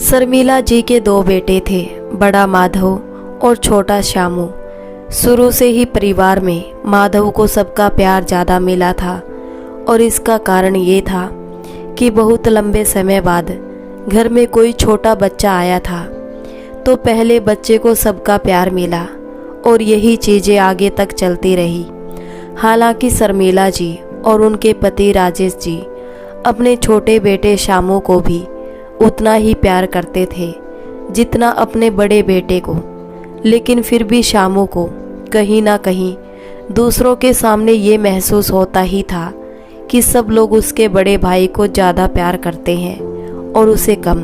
शर्मिला जी के दो बेटे थे, बड़ा माधव और छोटा श्यामू। शुरू से ही परिवार में माधव को सबका प्यार ज़्यादा मिला था और इसका कारण ये था कि बहुत लंबे समय बाद घर में कोई छोटा बच्चा आया था, तो पहले बच्चे को सबका प्यार मिला और यही चीज़ें आगे तक चलती रही। हालांकि शर्मिला जी और उनके पति राजेश जी अपने छोटे बेटे श्यामू को भी उतना ही प्यार करते थे जितना अपने बड़े बेटे को, लेकिन फिर भी श्यामू को कहीं ना कहीं दूसरों के सामने ये महसूस होता ही था कि सब लोग उसके बड़े भाई को ज़्यादा प्यार करते हैं और उसे कम।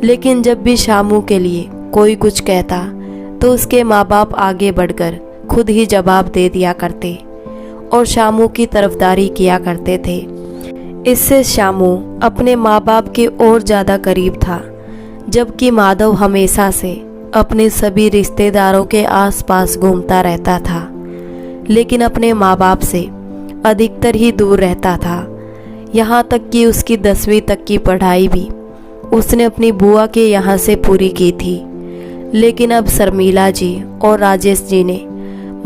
लेकिन जब भी श्यामू के लिए कोई कुछ कहता तो उसके माँ बाप आगे बढ़कर खुद ही जवाब दे दिया करते और श्यामू की तरफदारी किया करते थे। इससे श्यामू अपने माँ बाप के और ज़्यादा करीब था, जबकि माधव हमेशा से अपने सभी रिश्तेदारों के आसपास घूमता रहता था, लेकिन अपने माँ बाप से अधिकतर ही दूर रहता था। यहाँ तक कि उसकी 10वीं तक की पढ़ाई भी उसने अपनी बुआ के यहाँ से पूरी की थी। लेकिन अब शर्मिला जी और राजेश जी ने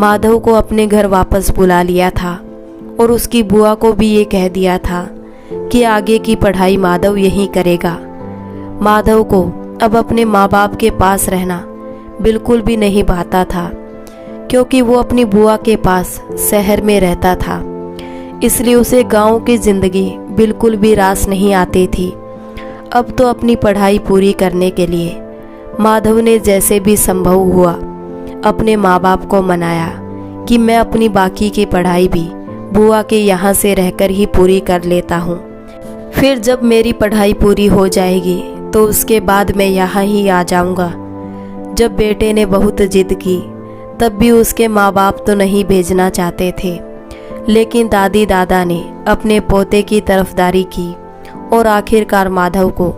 माधव को अपने घर वापस बुला लिया था और उसकी बुआ को भी ये कह दिया था कि आगे की पढ़ाई माधव यहीं करेगा। माधव को अब अपने माँ बाप के पास रहना बिल्कुल भी नहीं भाता था, क्योंकि वो अपनी बुआ के पास शहर में रहता था, इसलिए उसे गांव की ज़िंदगी बिल्कुल भी रास नहीं आती थी। अब तो अपनी पढ़ाई पूरी करने के लिए माधव ने जैसे भी संभव हुआ अपने माँ बाप को मनाया कि मैं अपनी बाकी की पढ़ाई भी बुआ के यहाँ से रहकर ही पूरी कर लेता हूँ। फिर जब मेरी पढ़ाई पूरी हो जाएगी तो उसके बाद मैं यहाँ ही आ जाऊँगा। जब बेटे ने बहुत जिद की तब भी उसके माँ बाप तो नहीं भेजना चाहते थे, लेकिन दादी दादा ने अपने पोते की तरफदारी की और आखिरकार माधव को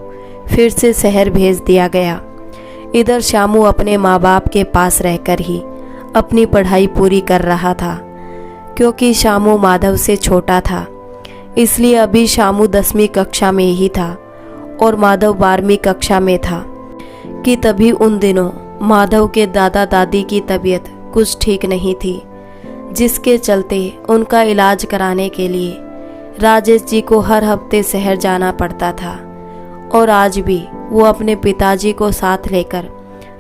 फिर से शहर भेज दिया गया। इधर श्यामू अपने माँ बाप के पास रहकर ही अपनी पढ़ाई पूरी कर रहा था, क्योंकि श्यामू माधव से छोटा था, इसलिए अभी श्यामू 10वीं कक्षा में ही था और माधव 12वीं कक्षा में था कि तभी उन दिनों माधव के दादा दादी की तबीयत कुछ ठीक नहीं थी, जिसके चलते उनका इलाज कराने के लिए राजेश जी को हर हफ्ते शहर जाना पड़ता था। और आज भी वो अपने पिताजी को साथ लेकर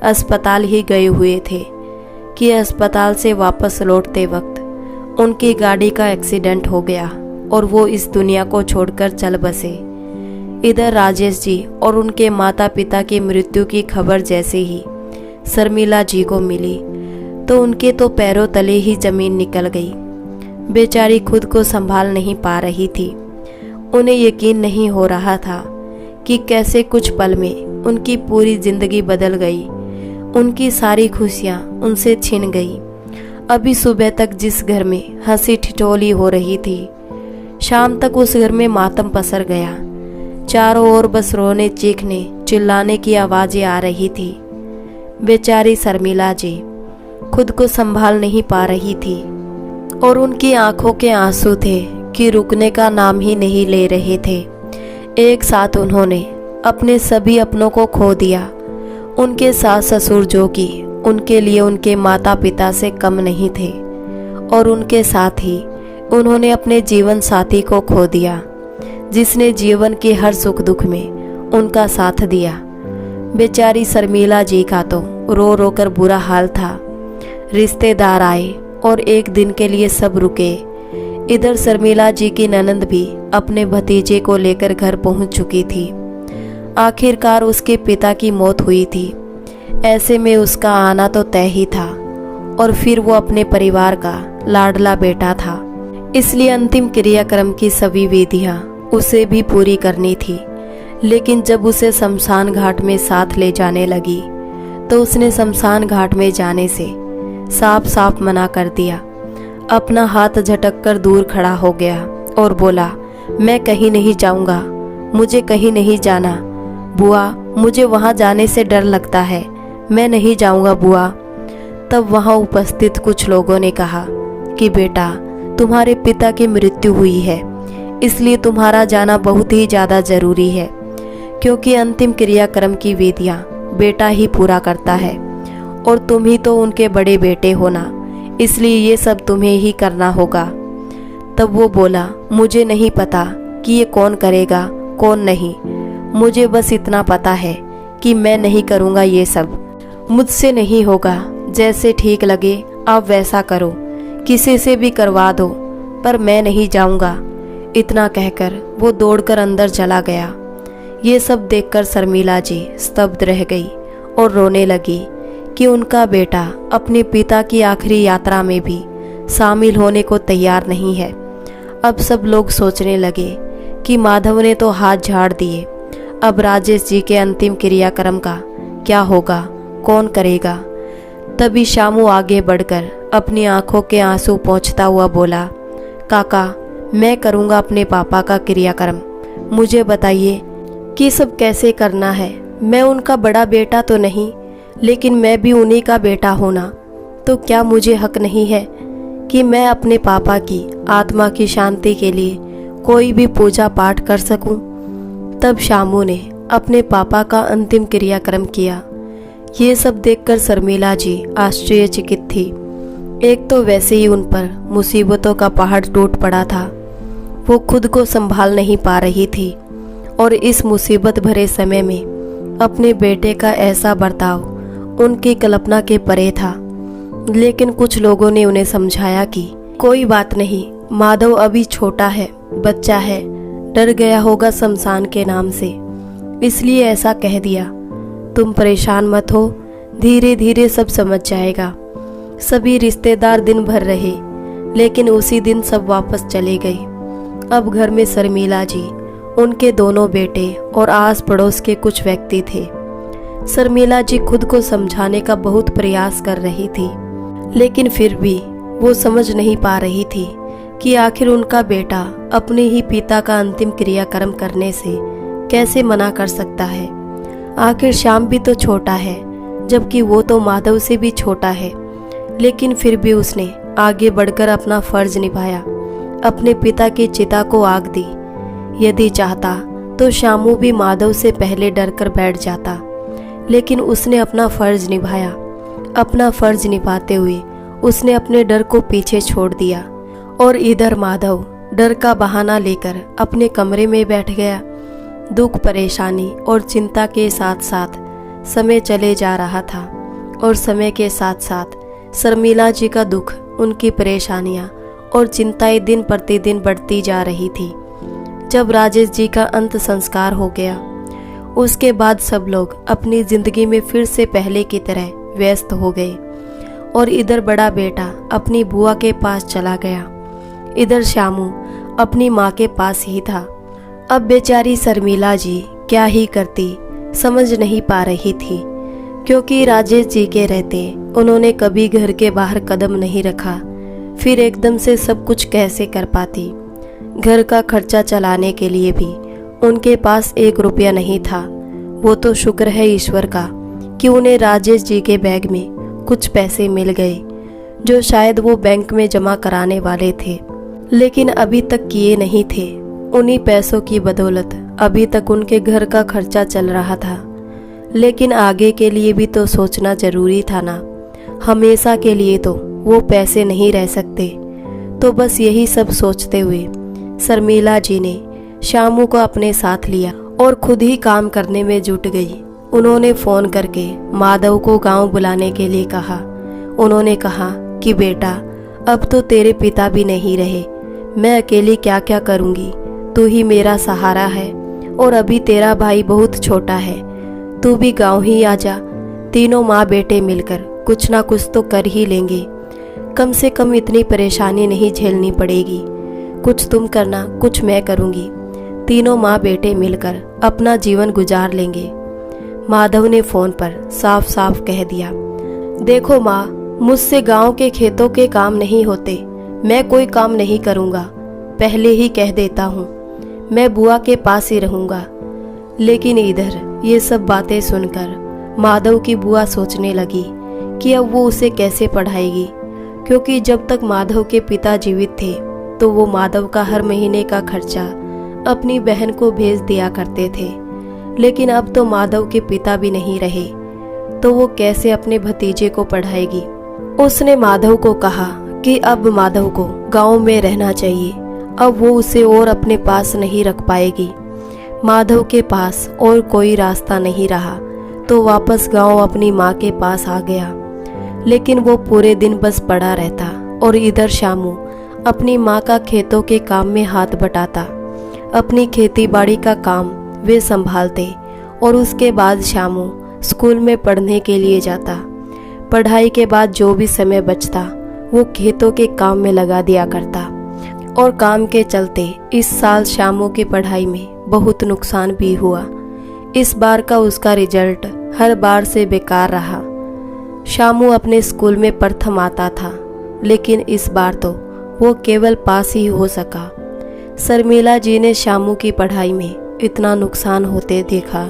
अस्पताल ही गए हुए थे कि अस्पताल से वापस लौटते वक्त उनकी गाड़ी का एक्सीडेंट हो गया और वो इस दुनिया को छोड़कर चल बसे। इधर राजेश जी और उनके माता पिता की मृत्यु की खबर जैसे ही शर्मिला जी को मिली तो उनके तो पैरों तले ही जमीन निकल गई। बेचारी खुद को संभाल नहीं पा रही थी। उन्हें यकीन नहीं हो रहा था कि कैसे कुछ पल में उनकी पूरी जिंदगी बदल गई। उनकी सारी खुशियाँ उनसे छिन गई। अभी सुबह तक जिस घर में हंसी ठिठोली हो रही थी, शाम तक उस घर में मातम पसर गया। चारों ओर बस रोने चीखने चिल्लाने की आवाज़ें आ रही थी। बेचारी शर्मिला जी खुद को संभाल नहीं पा रही थी और उनकी आंखों के आंसू थे कि रुकने का नाम ही नहीं ले रहे थे। एक साथ उन्होंने अपने सभी अपनों को खो दिया। उनके सास ससुर जो कि उनके लिए उनके माता पिता से कम नहीं थे, और उनके साथ ही उन्होंने अपने जीवन साथी को खो दिया, जिसने जीवन के हर सुख दुख में उनका साथ दिया। बेचारी शर्मिला जी का तो रो रो कर बुरा हाल था। रिश्तेदार आए और एक दिन के लिए सब रुके। इधर शर्मिला जी की ननंद भी अपने भतीजे को लेकर घर पहुंच चुकी थी। आखिरकार उसके पिता की मौत हुई थी, ऐसे में उसका आना तो तय ही था और फिर वो अपने परिवार का लाडला बेटा था, इसलिए अंतिम क्रियाक्रम की सभी विधियां उसे भी पूरी करनी थी। लेकिन जब उसे शमशान घाट में साथ ले जाने लगी तो उसने शमशान घाट में जाने से साफ साफ मना कर दिया। अपना हाथ झटक कर दूर खड़ा हो गया और बोला, मैं कहीं नहीं जाऊंगा, मुझे कहीं नहीं जाना बुआ, मुझे वहां जाने से डर लगता है, मैं नहीं जाऊंगा बुआ। तब वहां उपस्थित कुछ लोगों ने कहा कि बेटा, तुम्हारे पिता की मृत्यु हुई है, इसलिए तुम्हारा जाना बहुत ही ज़्यादा ज़रूरी है, क्योंकि अंतिम क्रियाक्रम की विधियां बेटा ही पूरा करता है और तुम ही तो उनके बड़े बेटे हो ना, इसलिए ये सब तुम्हें ही करना होगा। तब वो बोला, मुझे नहीं पता कि ये कौन करेगा कौन नहीं, मुझे बस इतना पता है कि मैं नहीं करूँगा ये सब, मुझसे नहीं होगा, जैसे ठीक लगे आप वैसा करो, किसी से भी करवा दो, पर मैं नहीं जाऊँगा। इतना कहकर वो दौड़कर अंदर चला गया। ये सब देखकर शर्मिला जी स्तब्ध रह गई और रोने लगी कि उनका बेटा अपने पिता की आखिरी यात्रा में भी शामिल होने को तैयार नहीं है। अब सब लोग सोचने लगे कि माधव ने तो हाथ झाड़ दिए, अब राजेश जी के अंतिम क्रियाक्रम का क्या होगा, कौन करेगा। तभी शामू आगे बढ़कर अपनी आंखों के आंसू पोंछता हुआ बोला, काका मैं करूँगा अपने पापा का क्रियाक्रम, मुझे बताइए कि सब कैसे करना है। मैं उनका बड़ा बेटा तो नहीं, लेकिन मैं भी उन्हीं का बेटा होना, तो क्या मुझे हक नहीं है कि मैं अपने पापा की आत्मा की शांति के लिए कोई भी पूजा पाठ कर सकूं। तब शामू ने अपने पापा का अंतिम क्रियाक्रम किया। ये सब देखकर शर्मिला जी आश्चर्यचकित थी। एक तो वैसे ही उन पर मुसीबतों का पहाड़ टूट पड़ा था, वो खुद को संभाल नहीं पा रही थी और इस मुसीबत भरे समय में अपने बेटे का ऐसा बर्ताव उनकी कल्पना के परे था। लेकिन कुछ लोगों ने उन्हें समझाया कि कोई बात नहीं, माधव अभी छोटा है, बच्चा है, डर गया होगा शमशान के नाम से, इसलिए ऐसा कह दिया। तुम परेशान मत हो, धीरे धीरे सब समझ जाएगा। सभी रिश्तेदार दिन भर रहे, लेकिन उसी दिन सब वापस चले गए। अब घर में शर्मिला जी, उनके दोनों बेटे और आस पड़ोस के कुछ व्यक्ति थे। शर्मिला जी खुद को समझाने का बहुत प्रयास कर रही थी, लेकिन फिर भी वो समझ नहीं पा रही थी कि आखिर उनका बेटा अपने ही पिता का अंतिम क्रियाक्रम करने से कैसे मना कर सकता है। आखिर श्याम भी तो छोटा है, जबकि वो तो माधव से भी छोटा है, लेकिन फिर भी उसने आगे बढ़कर अपना फर्ज निभाया, अपने पिता की चिता को आग दी। यदि चाहता तो श्यामू भी माधव से पहले डरकर बैठ जाता, लेकिन उसने अपना फर्ज निभाया। अपना फर्ज निभाते हुए उसने अपने डर को पीछे छोड़ दिया और इधर माधव डर का बहाना लेकर अपने कमरे में बैठ गया। दुख, परेशानी और चिंता के साथ साथ समय चले जा रहा था और समय के साथ साथ शर्मिला जी का दुख, उनकी परेशानियां और चिंताएं दिन प्रतिदिन बढ़ती जा रही थी। जब राजेश जी का अंत संस्कार हो गया, उसके बाद सब लोग अपनी जिंदगी में फिर से पहले की तरह व्यस्त हो गए और इधर बड़ा बेटा अपनी बुआ के पास चला गया, इधर श्यामू अपनी माँ के पास ही था। अब बेचारी शर्मिला जी क्या ही करती समझ नहीं पा रही थी, क्योंकि राजेश जी के रहते उन्होंने कभी घर के बाहर कदम नहीं रखा। फिर एकदम से सब कुछ कैसे कर पाती। घर का खर्चा चलाने के लिए भी उनके पास 1 रुपया नहीं था। वो तो शुक्र है ईश्वर का कि उन्हें राजेश जी के बैग में कुछ पैसे मिल गए, जो शायद वो बैंक में जमा कराने वाले थे, लेकिन अभी तक किए नहीं थे। उन्हीं पैसों की बदौलत अभी तक उनके घर का खर्चा चल रहा था, लेकिन आगे के लिए भी तो सोचना जरूरी था ना। हमेशा के लिए तो वो पैसे नहीं रह सकते। तो बस यही सब सोचते हुए शर्मिला जी ने श्यामू को अपने साथ लिया और खुद ही काम करने में जुट गई। उन्होंने फोन करके माधव को गांव बुलाने के लिए कहा। उन्होंने कहा कि बेटा, अब तो तेरे पिता भी नहीं रहे, मैं अकेली क्या क्या करूंगी, तू ही मेरा सहारा है और अभी तेरा भाई बहुत छोटा है, तू भी गांव ही आ जा। तीनों माँ बेटे मिलकर कुछ ना कुछ तो कर ही लेंगे, कम से कम इतनी परेशानी नहीं झेलनी पड़ेगी। कुछ तुम करना, कुछ मैं करूंगी, तीनों माँ बेटे मिलकर अपना जीवन गुजार लेंगे। माधव ने फोन पर साफ साफ कह दिया, देखो माँ, मुझसे गांव के खेतों के काम नहीं होते, मैं कोई काम नहीं करूंगा, पहले ही कह देता हूँ, मैं बुआ के पास ही रहूंगा। लेकिन इधर ये सब बातें सुनकर माधव की बुआ सोचने लगी कि अब वो उसे कैसे पढ़ाएगी, क्योंकि जब तक माधव के पिता जीवित थे तो वो माधव का हर महीने का खर्चा अपनी बहन को भेज दिया करते थे। लेकिन अब तो माधव के पिता भी नहीं रहे, तो वो कैसे अपने भतीजे को पढ़ाएगी। उसने माधव को कहा कि अब माधव को गांव में रहना चाहिए, अब वो उसे और अपने पास नहीं रख पाएगी। माधव के पास और कोई रास्ता नहीं रहा, तो वापस गांव अपनी माँ के पास आ गया। लेकिन वो पूरे दिन बस पड़ा रहता और इधर शामू अपनी माँ का खेतों के काम में हाथ बटाता। अपनी खेती बाड़ी का काम वे संभालते और उसके बाद शामू स्कूल में पढ़ने के लिए जाता। पढ़ाई के बाद जो भी समय बचता वो खेतों के काम में लगा दिया करता। और काम के चलते इस साल शामू की पढ़ाई में बहुत नुकसान भी हुआ। इस बार का उसका रिजल्ट हर बार से बेकार रहा। शामू अपने स्कूल में प्रथम आता था, लेकिन इस बार तो वो केवल पास ही हो सका। शर्मिला जी ने शामू की पढ़ाई में इतना नुकसान होते देखा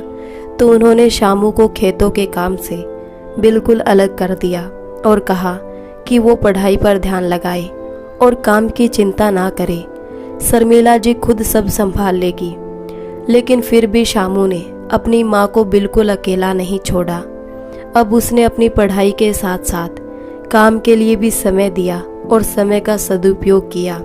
तो उन्होंने शामू को खेतों के काम से बिल्कुल अलग कर दिया और कहा कि वो पढ़ाई पर ध्यान लगाए और काम की चिंता ना करे। शर्मिला जी खुद सब संभाल लेगी। लेकिन फिर भी शामू ने अपनी माँ को बिल्कुल अकेला नहीं छोड़ा। अब उसने अपनी पढ़ाई के साथ साथ काम के लिए भी समय दिया और समय का सदुपयोग किया।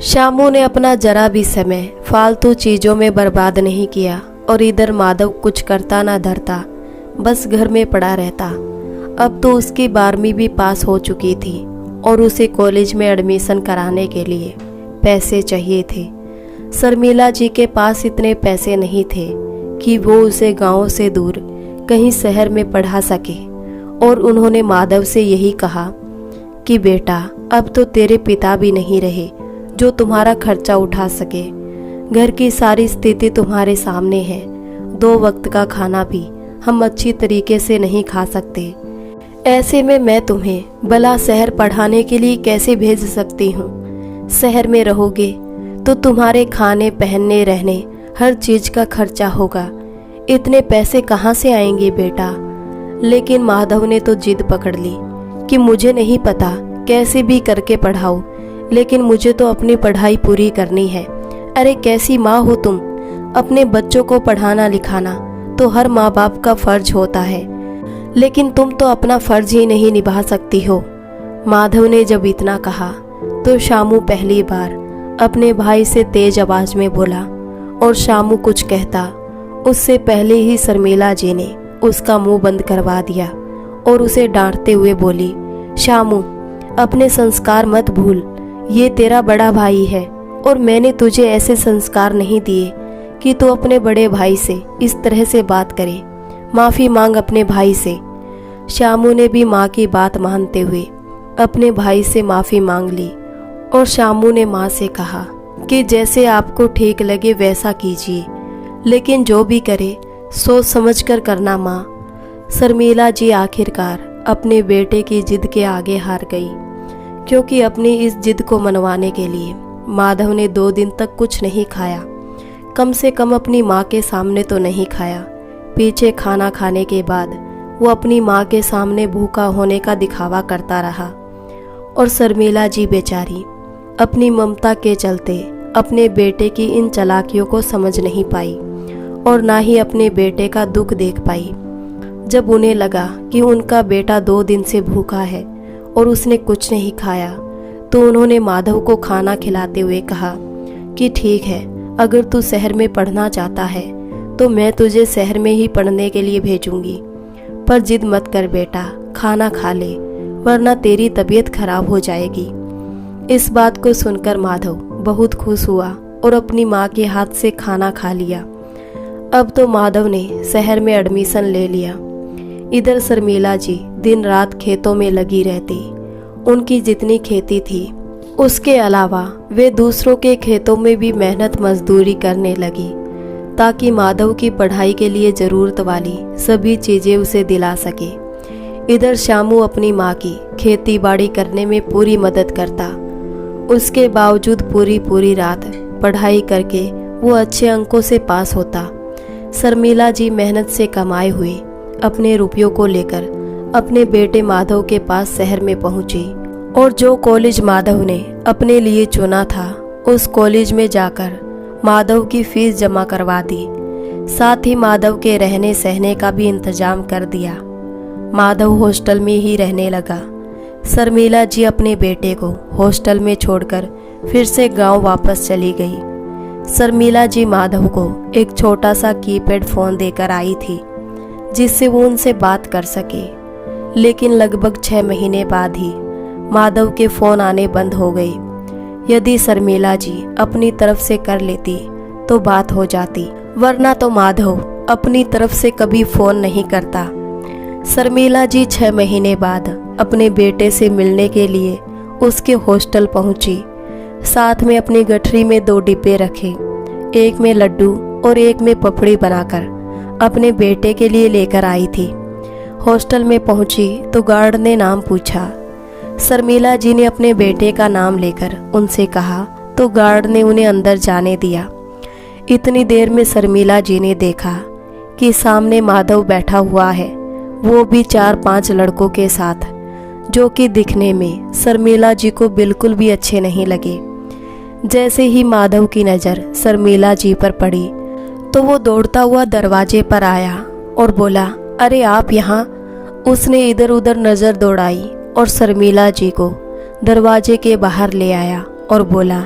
शामू ने अपना जरा भी समय फालतू चीज़ों में बर्बाद नहीं किया और इधर माधव कुछ करता ना धरता, बस घर में पड़ा रहता। अब तो उसकी 12वीं भी पास हो चुकी थी और उसे कॉलेज में एडमिशन कराने के लिए पैसे चाहिए थे। शर्मिला जी के पास इतने पैसे नहीं थे कि वो उसे गांव से दूर कहीं शहर में पढ़ा सके, और उन्होंने माधव से यही कहा कि बेटा, अब तो तेरे पिता भी नहीं रहे जो तुम्हारा खर्चा उठा सके। घर की सारी स्थिति तुम्हारे सामने है। 2 वक्त का खाना भी हम अच्छी तरीके से नहीं खा सकते। ऐसे में मैं तुम्हें भला शहर पढ़ाने के लिए कैसे भेज सकती हूँ। शहर में रहोगे तो तुम्हारे खाने पहनने रहने हर चीज़ का खर्चा होगा। इतने पैसे कहाँ से आएंगे बेटा। लेकिन माधव ने तो जिद पकड़ ली कि मुझे नहीं पता, कैसे भी करके पढ़ाओ, लेकिन मुझे तो अपनी पढ़ाई पूरी करनी है। अरे कैसी माँ हो तुम। अपने बच्चों को पढ़ाना लिखाना तो हर माँ बाप का फर्ज होता है, लेकिन तुम तो अपना फर्ज ही नहीं निभा सकती हो। माधव ने जब इतना कहा तो शामू पहली बार अपने भाई से तेज आवाज में बोला, और शामू कुछ कहता उससे पहले ही शर्मिला जी ने उसका मुंह बंद करवा दिया और उसे डांटते हुए बोली, शामू, अपने संस्कार मत भूल। ये तेरा बड़ा भाई है और मैंने तुझे ऐसे संस्कार नहीं दिए कि तू अपने बड़े भाई से इस तरह से बात करे। माफ़ी मांग अपने भाई से। शामू ने भी माँ की बात मानते हुए अपने भाई से माफ़ी मांग ली और शामू ने माँ से कहा कि जैसे आपको ठीक लगे वैसा कीजिए, लेकिन जो भी करे सोच समझ कर करना माँ। शर्मिला जी आखिरकार अपने बेटे की जिद के आगे हार गई, क्योंकि अपनी इस जिद को मनवाने के लिए माधव ने 2 दिन तक कुछ नहीं खाया। कम से कम अपनी माँ के सामने तो नहीं खाया। पीछे खाना खाने के बाद वो अपनी माँ के सामने भूखा होने का दिखावा करता रहा, और शर्मिला जी बेचारी अपनी ममता के चलते अपने बेटे की इन चालाकियों को समझ नहीं पाई और ना ही अपने बेटे का दुख देख पाई। जब उन्हें लगा कि उनका बेटा 2 दिन से भूखा है और उसने कुछ नहीं खाया, तो उन्होंने माधव को खाना खिलाते हुए कहा कि ठीक है, अगर तू शहर में पढ़ना चाहता है तो मैं तुझे शहर में ही पढ़ने के लिए भेजूंगी, पर जिद मत कर बेटा, खाना खा ले, वरना तेरी तबीयत खराब हो जाएगी। इस बात को सुनकर माधव बहुत खुश हुआ और अपनी माँ के हाथ से खाना खा लिया। अब तो माधव ने शहर में एडमिशन ले लिया। इधर शर्मिला जी दिन रात खेतों में लगी रहती। उनकी जितनी खेती थी उसके अलावा वे दूसरों के खेतों में भी मेहनत मजदूरी करने लगी, ताकि माधव की पढ़ाई के लिए ज़रूरत वाली सभी चीज़ें उसे दिला सके। इधर शामू अपनी माँ की खेती बाड़ी करने में पूरी मदद करता। उसके बावजूद पूरी रात पढ़ाई करके वो अच्छे अंकों से पास होता। शर्मिला जी मेहनत से कमाए हुए अपने रुपयों को लेकर अपने बेटे माधव के पास शहर में पहुंची, और जो कॉलेज माधव ने अपने लिए चुना था उस कॉलेज में जाकर माधव की फीस जमा करवा दी। साथ ही माधव के रहने सहने का भी इंतजाम कर दिया। माधव हॉस्टल में ही रहने लगा। शर्मिला जी अपने बेटे को हॉस्टल में छोड़कर फिर से गांव वापस चली गई। शर्मिला जी माधव को एक छोटा सा कीपैड फ़ोन देकर आई थी जिससे वो उनसे बात कर सके, लेकिन लगभग 6 महीने बाद ही माधव के फ़ोन आने बंद हो गए। यदि शर्मिला जी अपनी तरफ से कर लेती तो बात हो जाती, वरना तो माधव अपनी तरफ से कभी फ़ोन नहीं करता। शर्मिला जी 6 महीने बाद अपने बेटे से मिलने के लिए उसके हॉस्टल पहुंची। साथ में अपनी गठरी में 2 डिब्बे रखे, एक में लड्डू और एक में पपड़ी बनाकर अपने बेटे के लिए लेकर आई थी। हॉस्टल में पहुंची तो गार्ड ने नाम पूछा। शर्मिला जी ने अपने बेटे का नाम लेकर उनसे कहा तो गार्ड ने उन्हें अंदर जाने दिया। इतनी देर में शर्मिला जी ने देखा कि सामने माधव बैठा हुआ है, वो भी 4-5 लड़कों के साथ, जो कि दिखने में शर्मिला जी को बिल्कुल भी अच्छे नहीं लगे। जैसे ही माधव की नज़र शर्मिला जी पर पड़ी तो वो दौड़ता हुआ दरवाजे पर आया और बोला, अरे आप यहाँ। उसने इधर उधर नज़र दौड़ाई और शर्मिला जी को दरवाजे के बाहर ले आया और बोला,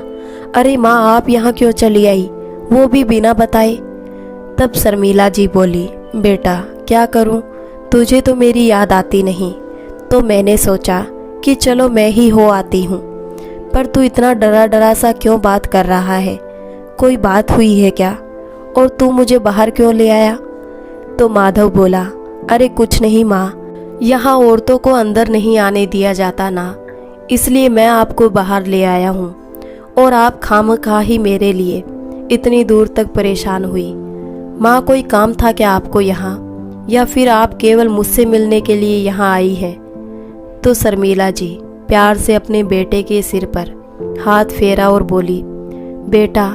अरे माँ आप यहाँ क्यों चली आई, वो भी बिना बताए। तब शर्मिला जी बोली, बेटा क्या करूँ, तुझे तो मेरी याद आती नहीं, तो मैंने सोचा कि चलो मैं ही हो आती हूँ। पर तू इतना डरा डरा सा क्यों बात कर रहा है, कोई बात हुई है क्या, और तू मुझे बाहर क्यों ले आया। तो माधव बोला, अरे कुछ नहीं माँ, यहाँ औरतों को अंदर नहीं आने दिया जाता ना, इसलिए मैं आपको बाहर ले आया हूँ, और आप खामखा ही मेरे लिए इतनी दूर तक परेशान हुई। माँ कोई काम था क्या आपको यहाँ, या फिर आप केवल मुझसे मिलने के लिए यहाँ आई है। तो शर्मिला जी प्यार से अपने बेटे के सिर पर हाथ फेरा और बोली, बेटा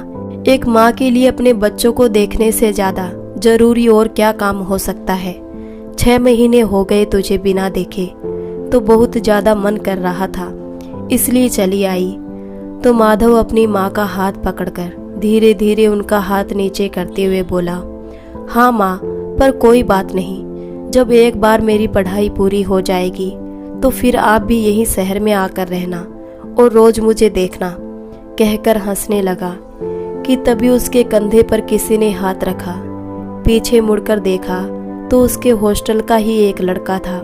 एक माँ के लिए अपने बच्चों को देखने से ज़्यादा ज़रूरी और क्या काम हो सकता है। 6 महीने हो गए तुझे बिना देखे, तो बहुत ज़्यादा मन कर रहा था, इसलिए चली आई। तो माधव अपनी माँ का हाथ पकड़कर धीरे धीरे उनका हाथ नीचे करते हुए बोला, हाँ माँ, पर कोई बात नहीं, जब एक बार मेरी पढ़ाई पूरी हो जाएगी तो फिर आप भी यहीं शहर में आकर रहना और रोज़ मुझे देखना। कहकर हंसने लगा कि तभी उसके कंधे पर किसी ने हाथ रखा। पीछे मुड़कर देखा तो उसके हॉस्टल का ही एक लड़का था।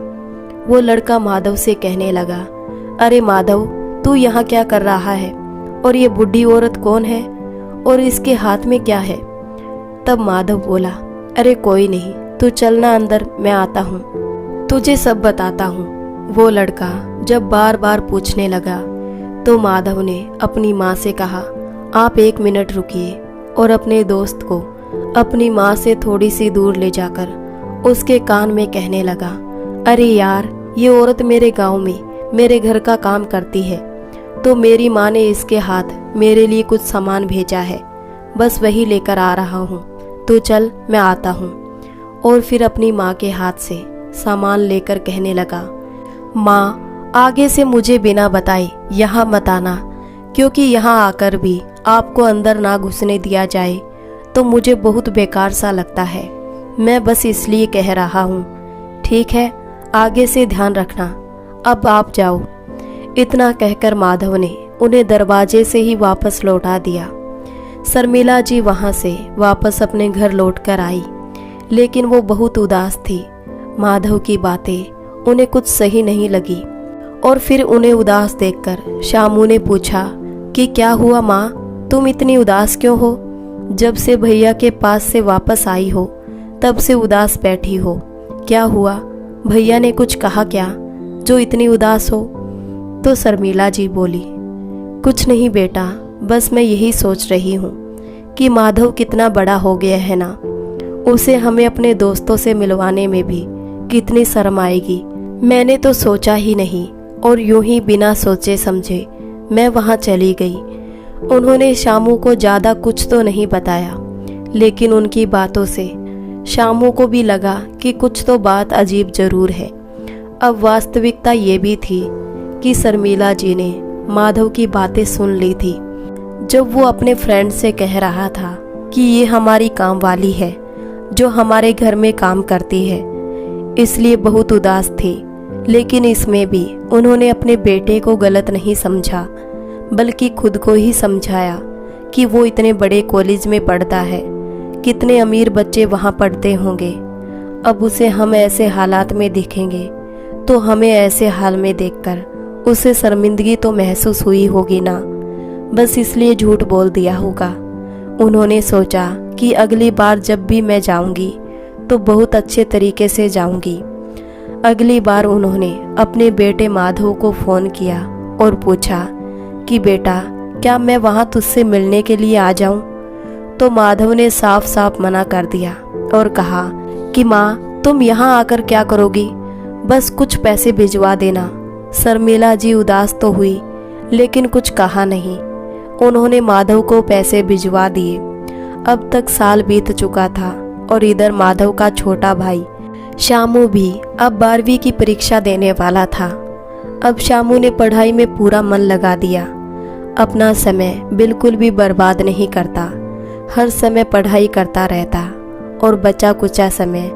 वो लड़का माधव से कहने लगा, अरे माधव तू यहाँ क्या कर रहा है, और ये बुढ़ी औरत कौन है, और इसके हाथ में क्या है। तब माधव बोला, अरे कोई नहीं, तू चलना अंदर, मैं आता हूँ, तुझे सब बताता हूँ। वो लड़का जब बार बार पूछने लगा तो माधव ने अपनी माँ से कहा, आप 1 मिनट रुकिए, और अपने दोस्त को अपनी माँ से थोड़ी सी दूर ले जाकर उसके कान में कहने लगा, अरे यार ये औरत मेरे गांव में मेरे घर का काम करती है, तो मेरी माँ ने इसके हाथ मेरे लिए कुछ सामान भेजा है, बस वही लेकर आ रहा हूँ, तो चल मैं आता हूँ। और फिर अपनी माँ के हाथ से सामान लेकर कहने लगा, माँ आगे से मुझे बिना बताए यहाँ मत आना, क्योंकि यहाँ आकर भी आपको अंदर ना घुसने दिया जाए तो मुझे बहुत बेकार सा लगता है, मैं बस इसलिए कह रहा हूँ, ठीक है, आगे से ध्यान रखना, अब आप जाओ। इतना कहकर माधव ने उन्हें दरवाजे से ही वापस लौटा दिया। शर्मिला जी वहाँ से वापस अपने घर लौटकर आई, लेकिन वो बहुत उदास थी। माधव की बातें उन्हें कुछ सही नहीं लगी, और फिर उन्हें उदास देखकर शामू ने पूछा कि क्या हुआ माँ, तुम इतनी उदास क्यों हो, जब से भैया के पास से वापस आई हो तब से उदास बैठी हो, क्या हुआ, भैया ने कुछ कहा क्या जो इतनी उदास हो। तो शर्मिला जी बोली, कुछ नहीं बेटा, बस मैं यही सोच रही हूँ कि माधव कितना बड़ा हो गया है ना, उसे हमें अपने दोस्तों से मिलवाने में भी कितनी शर्म आएगी। मैंने तो सोचा ही नहीं, और यूं ही बिना सोचे समझे मैं वहाँ चली गई। उन्होंने शामू को ज़्यादा कुछ तो नहीं बताया, लेकिन उनकी बातों से शामू को भी लगा कि कुछ तो बात अजीब ज़रूर है। अब वास्तविकता ये भी थी कि शर्मिला जी ने माधव की बातें सुन ली थी, जब वो अपने फ्रेंड से कह रहा था कि ये हमारी काम वाली है, जो हमारे घर में काम करती है, इसलिए बहुत उदास थी। लेकिन इसमें भी उन्होंने अपने बेटे को गलत नहीं समझा, बल्कि खुद को ही समझाया कि वो इतने बड़े कॉलेज में पढ़ता है, कितने अमीर बच्चे वहाँ पढ़ते होंगे। अब उसे हम ऐसे हालात में दिखेंगे तो हमें ऐसे हाल में देखकर उसे शर्मिंदगी तो महसूस हुई होगी ना, बस इसलिए झूठ बोल दिया होगा। उन्होंने सोचा कि अगली बार जब भी मैं जाऊंगी तो बहुत अच्छे तरीके से जाऊंगी। अगली बार उन्होंने अपने बेटे माधव को फ़ोन किया और पूछा कि बेटा, क्या मैं वहाँ तुझसे मिलने के लिए आ जाऊं? तो माधव ने साफ साफ मना कर दिया और कहा कि माँ, तुम यहाँ आकर क्या करोगी? बस कुछ पैसे भिजवा देना। शर्मिला जी उदास तो हुई, लेकिन कुछ कहा नहीं। उन्होंने माधव को पैसे भिजवा दिए। अब तक साल बीत चुका था और इधर माधव का छोटा भाई शामू भी अब 12वीं की परीक्षा देने वाला था। अब शामू ने पढ़ाई में पूरा मन लगा दिया। अपना समय बिल्कुल भी बर्बाद नहीं करता, हर समय पढ़ाई करता रहता और बचा कुचा समय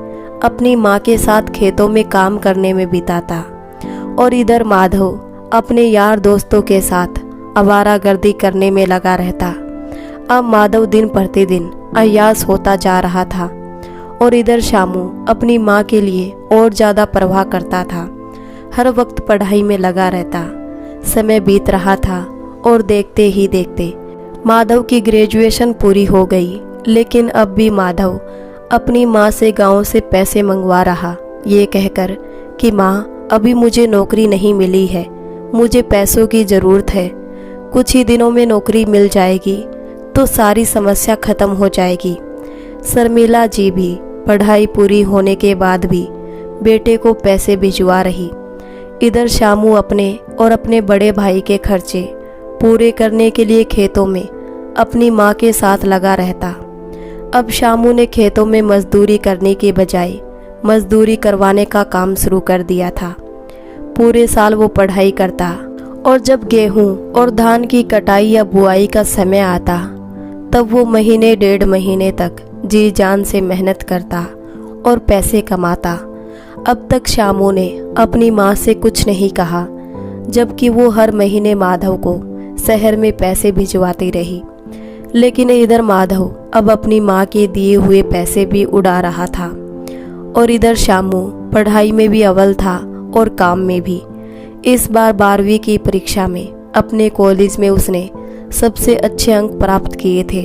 अपनी माँ के साथ खेतों में काम करने में बिताता। और इधर माधव अपने यार दोस्तों के साथ आवारागर्दी करने में लगा रहता। अब माधव दिन प्रतिदिन अय्यास होता जा रहा था और इधर शामू अपनी माँ के लिए और ज़्यादा परवाह करता था। हर वक्त पढ़ाई में लगा रहता। समय बीत रहा था और देखते ही देखते माधव की ग्रेजुएशन पूरी हो गई। लेकिन अब भी माधव अपनी माँ से गांव से पैसे मंगवा रहा, ये कहकर कि माँ, अभी मुझे नौकरी नहीं मिली है, मुझे पैसों की ज़रूरत है। कुछ ही दिनों में नौकरी मिल जाएगी तो सारी समस्या खत्म हो जाएगी। शर्मिला जी भी पढ़ाई पूरी होने के बाद भी बेटे को पैसे भिजवा रही। इधर शामू अपने और अपने बड़े भाई के खर्चे पूरे करने के लिए खेतों में अपनी माँ के साथ लगा रहता। अब शामू ने खेतों में मजदूरी करने के बजाय मजदूरी करवाने का काम शुरू कर दिया था। पूरे साल वो पढ़ाई करता और जब गेहूं और धान की कटाई या बुआई का समय आता तब वो महीने 1.5 महीने तक जी जान से मेहनत करता और पैसे कमाता। अब तक शामू ने अपनी माँ से कुछ नहीं कहा, जबकि वो हर महीने माधव को शहर में पैसे भिजवाती रही। लेकिन इधर माधव अब अपनी माँ के दिए हुए पैसे भी उड़ा रहा था और इधर शामू पढ़ाई में भी अव्वल था और काम में भी। इस बार 12वीं की परीक्षा में अपने कॉलेज में उसने सबसे अच्छे अंक प्राप्त किए थे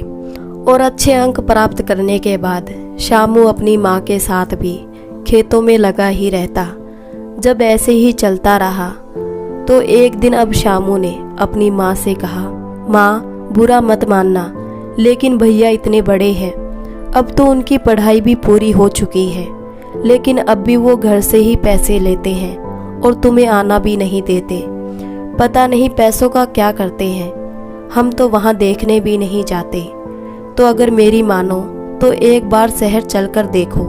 और अच्छे अंक प्राप्त करने के बाद शामू अपनी माँ के साथ भी खेतों में लगा ही रहता। जब ऐसे ही चलता रहा तो एक दिन अब शामू ने अपनी माँ से कहा, माँ, बुरा मत मानना, लेकिन भैया इतने बड़े हैं, अब तो उनकी पढ़ाई भी पूरी हो चुकी है, लेकिन अब भी वो घर से ही पैसे लेते हैं और तुम्हें आना भी नहीं देते। पता नहीं पैसों का क्या करते हैं, हम तो वहाँ देखने भी नहीं जाते। तो अगर मेरी मानो तो एक बार शहर चलकर देखो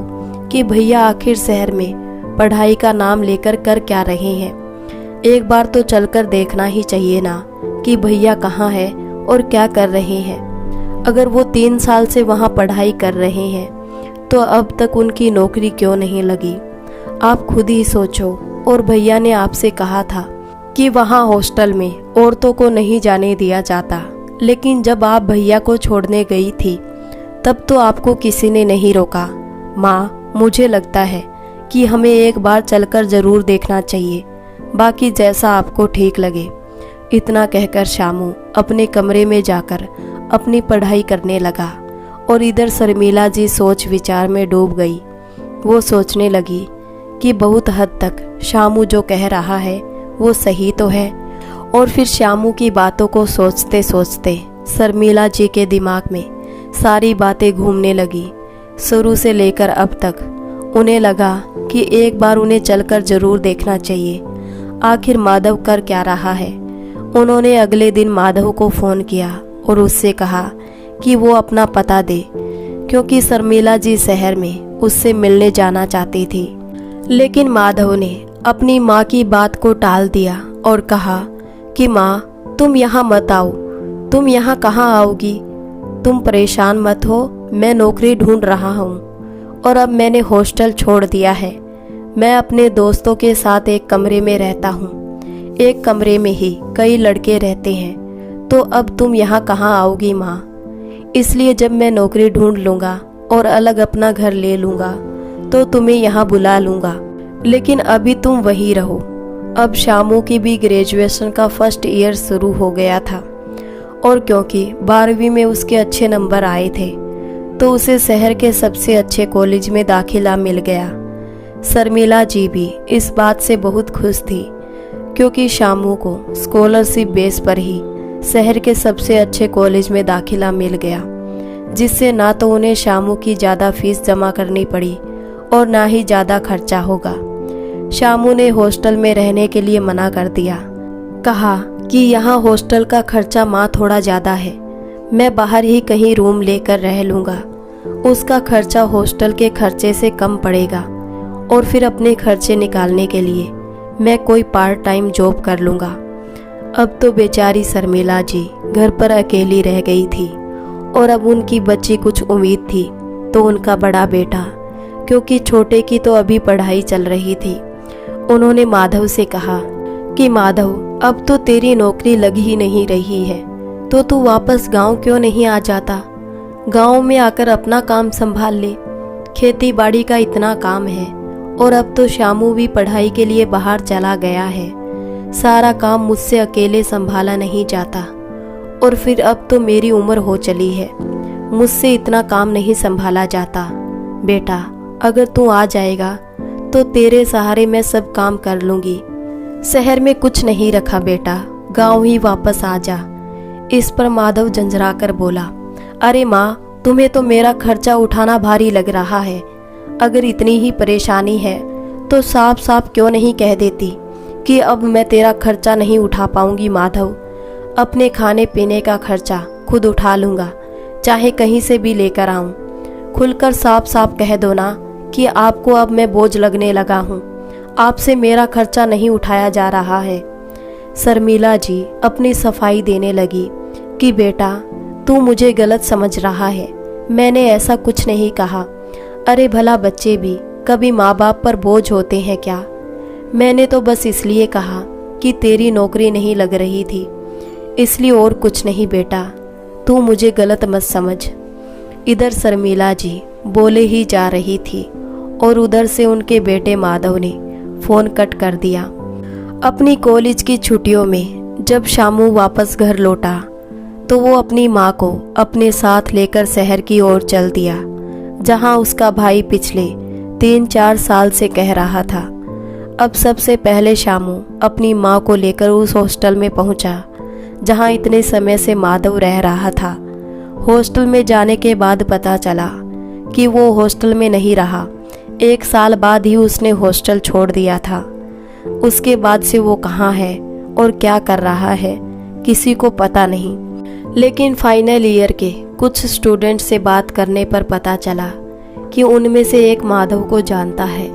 कि भैया आखिर शहर में पढ़ाई का नाम लेकर कर क्या रहे हैं। एक बार तो चलकर देखना ही चाहिए ना कि भैया कहाँ है और क्या कर रहे हैं। अगर वो 3 साल से वहाँ पढ़ाई कर रहे हैं तो अब तक उनकी नौकरी क्यों नहीं लगी? आप खुद ही सोचो। और भैया ने आपसे कहा था कि वहाँ हॉस्टल में औरतों को नहीं जाने दिया जाता, लेकिन जब आप भैया को छोड़ने गई थी तब तो आपको किसी ने नहीं रोका। माँ, मुझे लगता है कि हमें एक बार चलकर ज़रूर देखना चाहिए, बाकी जैसा आपको ठीक लगे। इतना कहकर शामू अपने कमरे में जाकर अपनी पढ़ाई करने लगा और इधर शर्मिला जी सोच विचार में डूब गई। वो सोचने लगी कि बहुत हद तक शामू जो कह रहा है वो सही तो है। और फिर शामू की बातों को सोचते सोचते शर्मिला जी के दिमाग में सारी बातें घूमने लगी। शुरू से लेकर अब तक उन्हें लगा कि एक बार उन्हें चलकर ज़रूर देखना चाहिए, आखिर माधव कर क्या रहा है। उन्होंने अगले दिन माधव को फ़ोन किया और उससे कहा कि वो अपना पता दे, क्योंकि शर्मिला जी शहर में उससे मिलने जाना चाहती थी। लेकिन माधव ने अपनी माँ की बात को टाल दिया और कहा कि माँ, तुम यहाँ मत आओ। तुम यहाँ कहाँ आओगी? तुम परेशान मत हो, मैं नौकरी ढूंढ रहा हूँ और अब मैंने हॉस्टल छोड़ दिया है। मैं अपने दोस्तों के साथ एक कमरे में रहता हूँ। एक कमरे में ही कई लड़के रहते हैं। तो अब तुम यहाँ कहाँ आओगी माँ? इसलिए जब मैं नौकरी ढूंढ लूँगा और अलग अपना घर ले लूँगा तो तुम्हें यहाँ बुला लूँगा, लेकिन अभी तुम वहीं रहो। अब शामू की भी ग्रेजुएशन का फर्स्ट ईयर शुरू हो गया था और क्योंकि 12वीं में उसके अच्छे नंबर आए थे तो उसे शहर के सबसे अच्छे कॉलेज में दाखिला मिल गया। शर्मिला जी भी इस बात से बहुत खुश थी क्योंकि शामू को स्कॉलरशिप बेस पर ही शहर के सबसे अच्छे कॉलेज में दाखिला मिल गया, जिससे ना तो उन्हें शामू की ज़्यादा फीस जमा करनी पड़ी और ना ही ज़्यादा खर्चा होगा। शामू ने हॉस्टल में रहने के लिए मना कर दिया। कहा कि यहाँ हॉस्टल का खर्चा माँ थोड़ा ज़्यादा है, मैं बाहर ही कहीं रूम लेकर रह लूँगा। उसका खर्चा हॉस्टल के खर्चे से कम पड़ेगा और फिर अपने खर्चे निकालने के लिए मैं कोई पार्ट टाइम जॉब कर लूँगा। अब तो बेचारी शर्मिला जी घर पर अकेली रह गई थी और अब उनकी बच्ची कुछ उम्मीद थी तो उनका बड़ा बेटा, क्योंकि छोटे की तो अभी पढ़ाई चल रही थी, उन्होंने माधव से कहा कि माधव, अब तो तेरी नौकरी लग ही नहीं रही है तो तू वापस गांव क्यों नहीं आ जाता? गांव में आकर अपना काम संभाल ले। खेती बाड़ी का इतना काम है और अब तो शामू भी पढ़ाई के लिए बाहर चला गया है। सारा काम मुझसे अकेले संभाला नहीं जाता और फिर अब तो मेरी उम्र हो चली है, मुझसे इतना काम नहीं संभाला जाता। बेटा, अगर तू आ जाएगा तो तेरे सहारे मैं सब काम कर लूँगी। शहर में कुछ नहीं रखा बेटा, गांव ही वापस आ जा। इस पर माधव झंझरा कर बोला, अरे माँ, तुम्हें तो मेरा खर्चा उठाना भारी लग रहा है। अगर इतनी ही परेशानी है तो साफ साफ क्यों नहीं कह देती कि अब मैं तेरा खर्चा नहीं उठा पाऊंगी माधव। अपने खाने पीने का खर्चा खुद उठा लूँगा, चाहे कहीं से भी लेकर आऊँ। खुलकर साफ साफ कह दो ना कि आपको अब मैं बोझ लगने लगा हूँ, आपसे मेरा खर्चा नहीं उठाया जा रहा है। शर्मिला जी अपनी सफाई देने लगी कि बेटा, तू मुझे गलत समझ रहा है, मैंने ऐसा कुछ नहीं कहा। अरे भला बच्चे भी कभी माँ बाप पर बोझ होते हैं क्या? मैंने तो बस इसलिए कहा कि तेरी नौकरी नहीं लग रही थी, इसलिए और कुछ नहीं बेटा, तू मुझे गलत मत समझ। इधर शर्मिला जी बोले ही जा रही थी और उधर से उनके बेटे माधव ने फ़ोन कट कर दिया। अपनी कॉलेज की छुट्टियों में जब शामू वापस घर लौटा तो वो अपनी माँ को अपने साथ लेकर शहर की ओर चल दिया, जहाँ उसका भाई पिछले 3-4 साल से कह रहा था। अब सबसे पहले शामू अपनी माँ को लेकर उस हॉस्टल में पहुँचा जहाँ इतने समय से माधव रह रहा था। हॉस्टल में जाने के बाद पता चला कि वो हॉस्टल में नहीं रहा। 1 साल बाद ही उसने हॉस्टल छोड़ दिया था। उसके बाद से वो कहाँ है और क्या कर रहा है किसी को पता नहीं, लेकिन फाइनल ईयर के कुछ स्टूडेंट से बात करने पर पता चला कि उनमें से एक माधव को जानता है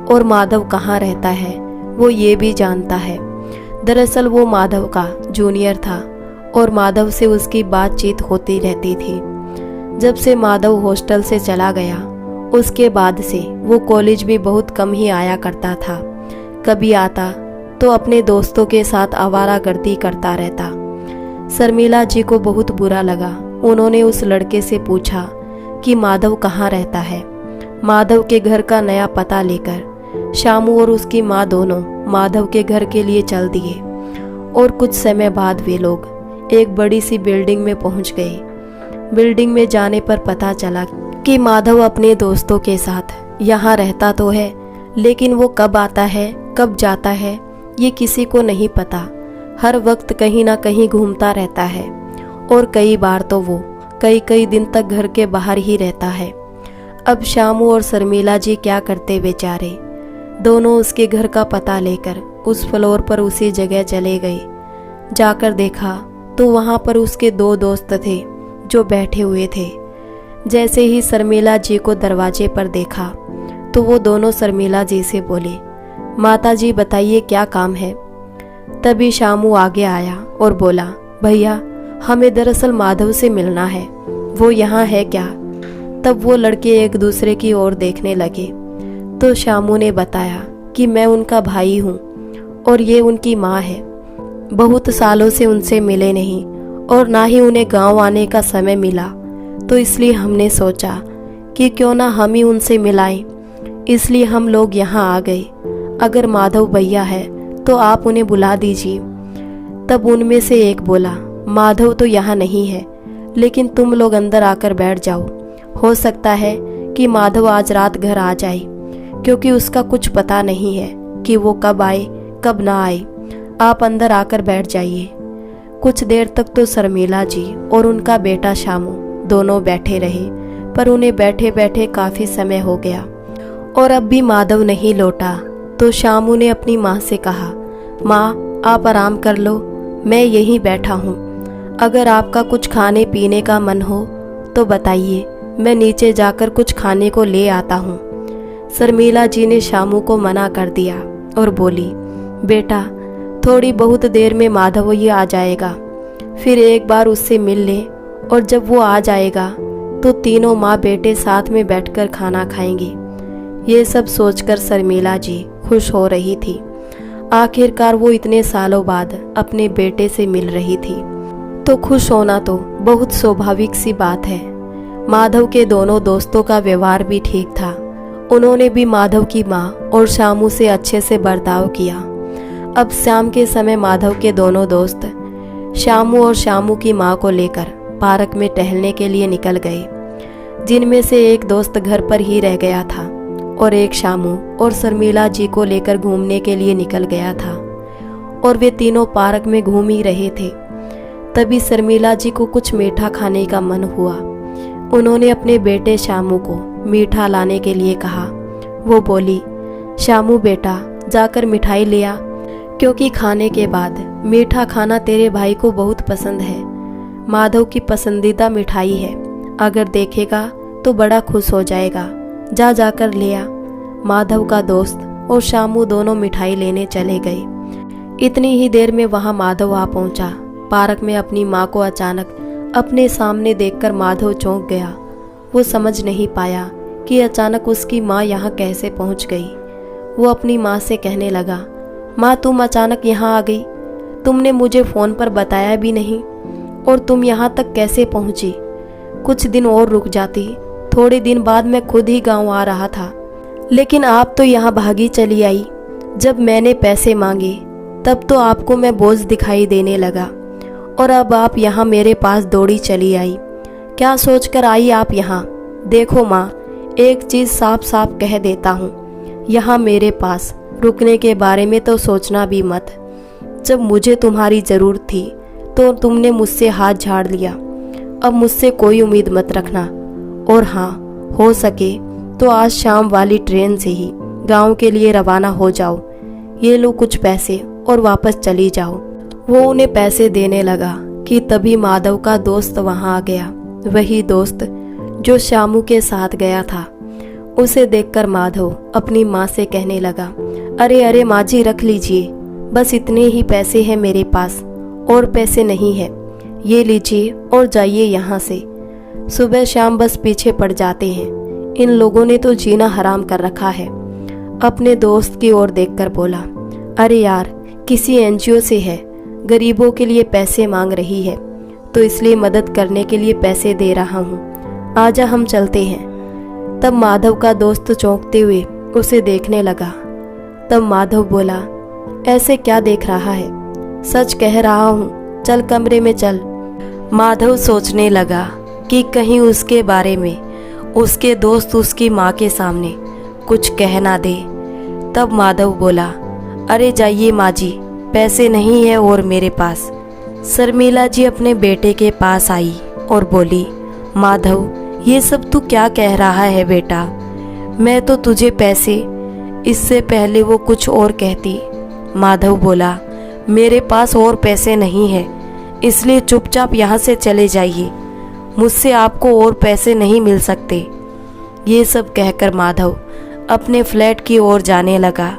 और माधव कहाँ रहता है वो ये भी जानता है। दरअसल वो माधव का जूनियर था और माधव से उसकी बातचीत होती रहती थी। जब से माधव हॉस्टल से चला गया उसके बाद से वो कॉलेज भी बहुत कम ही आया करता था। कभी आता तो अपने दोस्तों के साथ आवारागर्दी करता रहता। शर्मिला जी को बहुत बुरा लगा। उन्होंने उस लड़के से पूछा कि माधव कहाँ रहता है। माधव के घर का नया पता लेकर शामू और उसकी माँ दोनों माधव के घर के लिए चल दिए और कुछ समय बाद वे लोग एक बड़ी सी बिल्डिंग में पहुंच गए। बिल्डिंग में जाने पर पता चला कि माधव अपने दोस्तों के साथ यहाँ रहता तो है, लेकिन वो कब आता है कब जाता है ये किसी को नहीं पता। हर वक्त कहीं ना कहीं घूमता रहता है और कई बार तो वो कई दिन तक घर के बाहर ही रहता है। अब शामू और शर्मिला जी क्या करते बेचारे। दोनों उसके घर का पता लेकर उस फ्लोर पर उसी जगह चले गए। जाकर देखा तो वहाँ पर उसके 2 दोस्त थे जो बैठे हुए थे। जैसे ही शर्मिला जी को दरवाजे पर देखा तो वो दोनों शर्मिला जी से बोले, माता जी बताइए क्या काम है। तभी शामू आगे आया और बोला, भैया हमें दरअसल माधव से मिलना है, वो यहाँ है क्या? तब वो लड़के एक दूसरे की ओर देखने लगे। तो शामू ने बताया कि मैं उनका भाई हूँ और ये उनकी माँ है। बहुत सालों से उनसे मिले नहीं और ना ही उन्हें गांव आने का समय मिला, तो इसलिए हमने सोचा कि क्यों ना हम ही उनसे मिलाएं। इसलिए हम लोग यहाँ आ गए। अगर माधव भैया है तो आप उन्हें बुला दीजिए। तब उनमें से एक बोला, माधव तो यहाँ नहीं है, लेकिन तुम लोग अंदर आकर बैठ जाओ। हो सकता है कि माधव आज रात घर आ जाए, क्योंकि उसका कुछ पता नहीं है कि वो कब आए कब ना आए। आप अंदर आकर बैठ जाइए। कुछ देर तक तो शर्मिला जी और उनका बेटा शामू दोनों बैठे रहे, पर उन्हें बैठे बैठे काफी समय हो गया और अब भी माधव नहीं लौटा। तो शामू ने अपनी माँ से कहा, माँ आप आराम कर लो, मैं यहीं बैठा हूँ। अगर आपका कुछ खाने पीने का मन हो तो बताइए, मैं नीचे जाकर कुछ खाने को ले आता हूँ। शर्मिला जी ने शामू को मना कर दिया और बोली, बेटा थोड़ी बहुत देर में माधव ये आ जाएगा, फिर एक बार उससे मिल ले, और जब वो आ जाएगा तो तीनों माँ बेटे साथ में बैठकर खाना खाएंगे। ये सब सोचकर शर्मिला जी खुश हो रही थी। आखिरकार वो इतने सालों बाद अपने बेटे से मिल रही थी, तो खुश होना तो बहुत स्वाभाविक सी बात है। माधव के दोनों दोस्तों का व्यवहार भी ठीक था। उन्होंने भी माधव की माँ और शामू से अच्छे से बर्ताव किया। अब शाम के समय माधव के दोनों दोस्त शामू और शामू की माँ को लेकर पार्क में टहलने के लिए निकल गए, जिनमें से एक दोस्त घर पर ही रह गया था और एक शामू और शर्मिला जी को लेकर घूमने के लिए निकल गया था, और वे तीनों पार्क में घूम ही रहे थे। तभी शर्मिला जी को कुछ मीठा खाने का मन हुआ। उन्होंने अपने बेटे शामू को मीठा लाने के लिए कहा। वो बोली, शामू बेटा जाकर मिठाई ले आ, क्योंकि खाने के बाद मीठा खाना तेरे भाई को बहुत पसंद है। माधव की पसंदीदा मिठाई है, अगर देखेगा तो बड़ा खुश हो जाएगा। जा जाकर ले आ। माधव का दोस्त और शामू दोनों मिठाई लेने चले गए। इतनी ही देर में वहां माधव आ पहुंचा। पार्क में अपनी माँ को अचानक अपने सामने देखकर माधव चौंक गया। वो समझ नहीं पाया कि अचानक उसकी माँ यहाँ कैसे पहुँच गई। वो अपनी माँ से कहने लगा, माँ तुम अचानक यहाँ आ गई, तुमने मुझे फ़ोन पर बताया भी नहीं, और तुम यहाँ तक कैसे पहुँची? कुछ दिन और रुक जाती, थोड़े दिन बाद मैं खुद ही गांव आ रहा था, लेकिन आप तो यहाँ भागी चली आई। जब मैंने पैसे मांगे तब तो आपको मैं बोझ दिखाई देने लगा, और अब आप यहाँ मेरे पास दौड़ी चली आई। क्या सोचकर आई आप यहाँ? देखो माँ, एक चीज़ साफ साफ कह देता हूँ, यहाँ मेरे पास रुकने के बारे में तो सोचना भी मत। जब मुझे तुम्हारी ज़रूरत थी तो तुमने मुझसे हाथ झाड़ लिया। अब मुझसे कोई उम्मीद मत रखना, और हाँ, हो सके तो आज शाम वाली ट्रेन से ही गांव के लिए रवाना हो जाओ। ये लो कुछ पैसे और वापस चली जाओ। वो उन्हें पैसे देने लगा कि तभी माधव का दोस्त वहां आ गया, वही दोस्त जो शामू के साथ गया था। उसे देखकर माधव अपनी माँ से कहने लगा, अरे अरे माँ जी रख लीजिए, बस इतने ही पैसे हैं मेरे पास, और पैसे नहीं है। ये लीजिए और जाइए यहाँ से। सुबह शाम बस पीछे पड़ जाते हैं, इन लोगों ने तो जीना हराम कर रखा है। अपने दोस्त की ओर देखकर बोला, अरे यार किसी एनजीओ से है, गरीबों के लिए पैसे मांग रही है, तो इसलिए मदद करने के लिए पैसे दे रहा हूँ, आजा हम चलते हैं। तब माधव का दोस्त चौंकते हुए उसे देखने लगा। तब माधव बोला, ऐसे क्या देख रहा है? सच कह रहा हूँ, चल कमरे में चल। माधव सोचने लगा कि कहीं उसके बारे में उसके दोस्त उसकी माँ के सामने कुछ कह ना दे। तब माधव बोला, अरे जाइए माँ जी, पैसे नहीं है और मेरे पास। शर्मिला जी अपने बेटे के पास आई और बोली, माधव ये सब तू क्या कह रहा है बेटा? मैं तो तुझे पैसे, इससे पहले वो कुछ और कहती। माधव बोला, मेरे पास और पैसे नहीं है, इसलिए चुपचाप यहाँ से चले जाइए, मुझसे आपको और पैसे नहीं मिल सकते। ये सब कहकर माधव अपने फ्लैट की ओर जाने लगा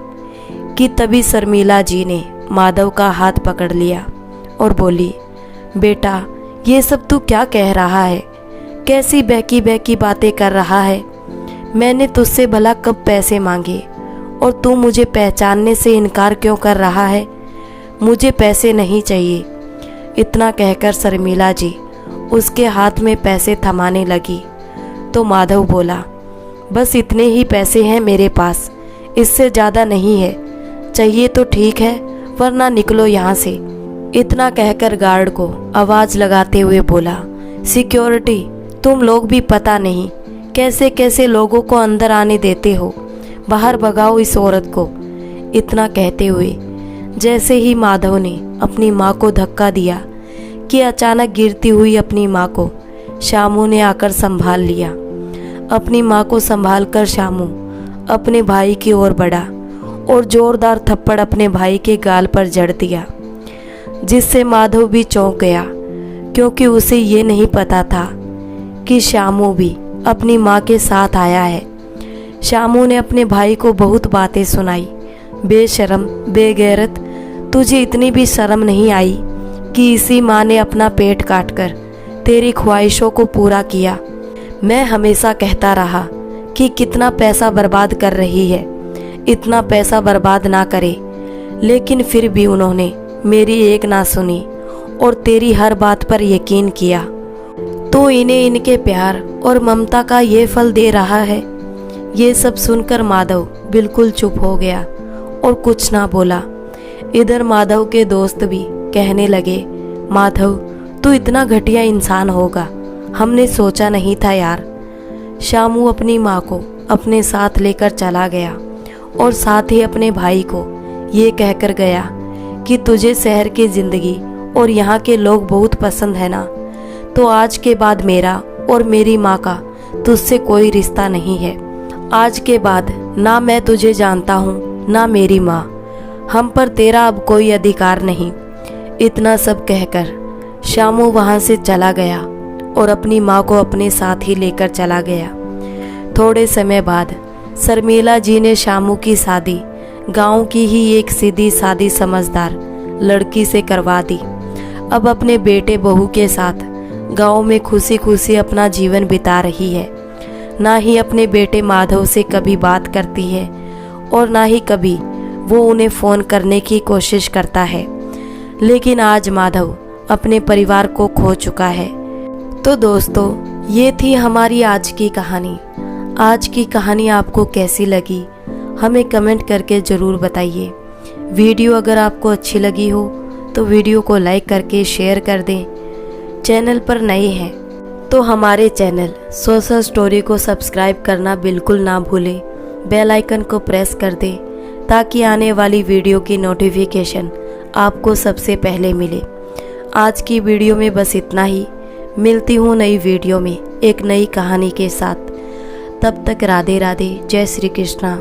कि तभी शर्मिला जी ने माधव का हाथ पकड़ लिया और बोली, बेटा ये सब तू क्या कह रहा है? कैसी बहकी बहकी बातें कर रहा है। मैंने तुझसे भला कब पैसे मांगे और तू मुझे पहचानने से इनकार क्यों कर रहा है। मुझे पैसे नहीं चाहिए। इतना कहकर शर्मिला जी उसके हाथ में पैसे थमाने लगी तो माधव बोला, बस इतने ही पैसे हैं मेरे पास, इससे ज़्यादा नहीं है। चाहिए तो ठीक है, वरना निकलो यहाँ से। इतना कहकर गार्ड को आवाज़ लगाते हुए बोला, सिक्योरिटी, तुम लोग भी पता नहीं कैसे कैसे लोगों को अंदर आने देते हो, बाहर भगाओ इस औरत को। इतना कहते हुए जैसे ही माधव ने अपनी माँ को धक्का दिया कि अचानक गिरती हुई अपनी माँ को शामू ने आकर संभाल लिया। अपनी माँ को संभालकर शामू अपने भाई की ओर बढ़ा और जोरदार थप्पड़ अपने भाई के गाल पर जड़ दिया, जिससे माधव भी चौंक गया, क्योंकि उसे ये नहीं पता था कि शामू भी अपनी माँ के साथ आया है। शामू ने अपने भाई को बहुत बातें सुनाई। बेशरम, बेगैरत, तुझे इतनी भी शर्म नहीं आई कि इसी माँ ने अपना पेट काटकर तेरी ख्वाहिशों को पूरा किया। मैं हमेशा कहता रहा कि कितना पैसा बर्बाद कर रही है, इतना पैसा बर्बाद ना करे, लेकिन फिर भी उन्होंने मेरी एक ना सुनी और तेरी हर बात पर यकीन किया। तो इन्हें इनके प्यार और ममता का ये फल दे रहा है। ये सब सुनकर माधव बिल्कुल चुप हो गया और कुछ ना बोला। इधर माधव के दोस्त भी कहने लगे, माधव तू इतना घटिया इंसान होगा, हमने सोचा नहीं था यार। शामू अपनी माँ को अपने साथ लेकर चला गया और साथ ही अपने भाई को ये कहकर गया कि तुझे शहर की ज़िंदगी और यहाँ के लोग बहुत पसंद है ना, तो आज के बाद मेरा और मेरी माँ का तुझसे कोई रिश्ता नहीं है। आज के बाद ना मैं तुझे जानता हूँ ना मेरी माँ, हम पर तेरा अब कोई अधिकार नहीं। इतना सब कहकर शामू वहाँ से चला गया और अपनी माँ को अपने साथ ही लेकर चला गया। थोड़े समय बाद शर्मिला जी ने शामू की शादी गांव की ही एक सीधी सादी समझदार लड़की से करवा दी। अब अपने बेटे बहू के साथ गांव में खुशी खुशी अपना जीवन बिता रही है। ना ही अपने बेटे माधव से कभी बात करती है और ना ही कभी वो उन्हें फ़ोन करने की कोशिश करता है। लेकिन आज माधव अपने परिवार को खो चुका है। तो दोस्तों, ये थी हमारी आज की कहानी। आज की कहानी आपको कैसी लगी हमें कमेंट करके ज़रूर बताइए। वीडियो अगर आपको अच्छी लगी हो तो वीडियो को लाइक करके शेयर कर दें। चैनल पर नए हैं तो हमारे चैनल सोशल स्टोरी को सब्सक्राइब करना बिल्कुल ना भूलें। बेल आइकन को प्रेस कर दें ताकि आने वाली वीडियो की नोटिफिकेशन आपको सबसे पहले मिले। आज की वीडियो में बस इतना ही। मिलती हूँ नई वीडियो में एक नई कहानी के साथ। तब तक राधे राधे, जय श्री कृष्णा।